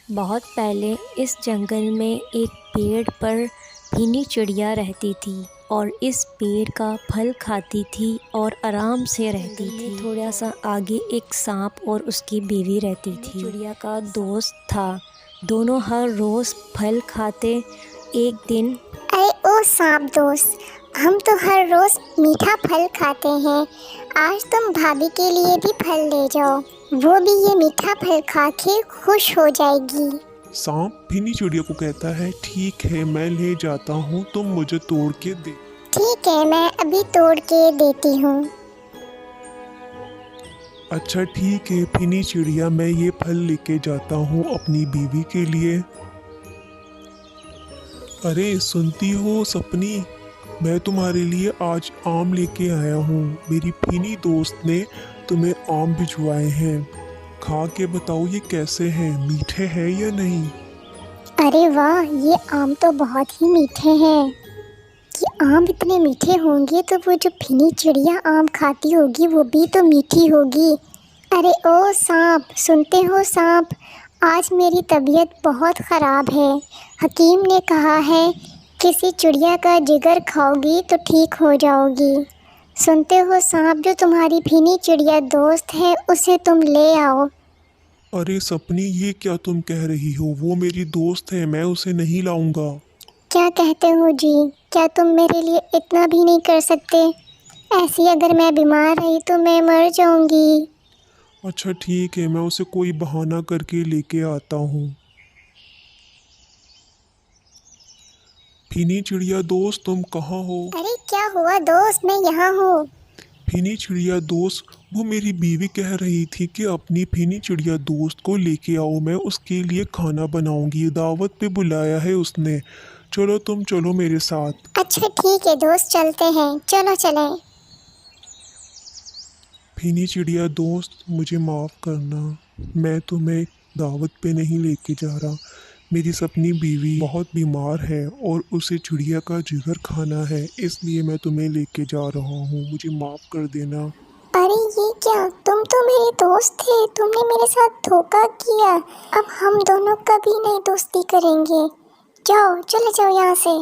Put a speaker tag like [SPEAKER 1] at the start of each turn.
[SPEAKER 1] बहुत पहले इस जंगल में एक पेड़ पर भीनी चिड़िया रहती थी और इस पेड़ का फल खाती थी और आराम से रहती थी। थोड़ा सा आगे एक सांप और उसकी बीवी रहती थी। चिड़िया का दोस्त था। दोनों हर रोज़ फल खाते। एक दिन
[SPEAKER 2] अरे ओ सांप दोस्त, हम तो हर रोज मीठा फल खाते हैं। आज तुम भाभी के लिए भी फल ले जाओ, वो भी ये मीठा फल खा के खुश हो जाएगी।
[SPEAKER 3] सांप भीनी चिड़िया को कहता है, ठीक है मैं ले जाता हूँ, तुम मुझे तोड़ के दे।
[SPEAKER 2] ठीक है, मैं अभी तोड़ के देती हूँ।
[SPEAKER 3] अच्छा ठीक है भीनी चिड़िया, मैं ये फल लेके जाता हूँ अपनी बीवी के लिए। अरे सुनती हो सपनी, मैं तुम्हारे लिए आज आम लेके आया हूँ। मेरी भीनी दोस्त ने तुम्हें आम भिजवाए हैं। खा के बताओ ये कैसे हैं, मीठे हैं या नहीं।
[SPEAKER 2] अरे वाह, ये आम तो बहुत ही मीठे हैं। ये आम इतने मीठे होंगे तो वो जो भीनी चिड़िया आम खाती होगी वो भी तो मीठी होगी। अरे ओ सांप, सुनते हो सांप, आज मेरी तबीयत बहुत ख़राब है। हकीम ने कहा है किसी चिड़िया का जिगर खाओगी तो ठीक हो जाओगी। सुनते हो सांप, जो तुम्हारी भीनी चिड़िया दोस्त है उसे तुम ले आओ।
[SPEAKER 3] अरे सपनी, ये क्या तुम कह रही हो? वो मेरी दोस्त है, मैं उसे नहीं लाऊंगा।
[SPEAKER 2] क्या कहते हो जी? क्या तुम मेरे लिए इतना भी नहीं कर सकते? ऐसी अगर मैं बीमार रही तो मैं मर जाऊंगी।
[SPEAKER 3] अच्छा ठीक है, मैं उसे कोई बहाना करके लेके आता हूँ। भीनी चिड़िया दोस्त, तुम कहाँ हो?
[SPEAKER 2] अरे क्या हुआ दोस्त, मैं यहाँ हूँ।
[SPEAKER 3] भीनी चिड़िया दोस्त, वो मेरी बीवी कह रही थी कि अपनी भीनी चिड़िया दोस्त को लेके आओ, मैं उसके लिए खाना बनाऊंगी। दावत पे बुलाया है उसने। चलो तुम चलो मेरे साथ।
[SPEAKER 2] अच्छा ठीक है दोस्त, चलते हैं, चलो चलें।
[SPEAKER 3] भीनी चिड़िया दोस्त, मुझे माफ़ करना, मैं तुम्हें दावत पे नहीं लेके जा रहा। मेरी सपनी बीवी बहुत बीमार है और उसे चिड़िया का जिगर खाना है, इसलिए मैं तुम्हें लेके जा रहा हूँ। मुझे माफ़ कर देना।
[SPEAKER 2] अरे ये क्या, तुम तो मेरे दोस्त थे, तुमने मेरे साथ धोखा किया। अब हम दोनों कभी नहीं दोस्ती करेंगे। जाओ, चले जाओ यहाँ से।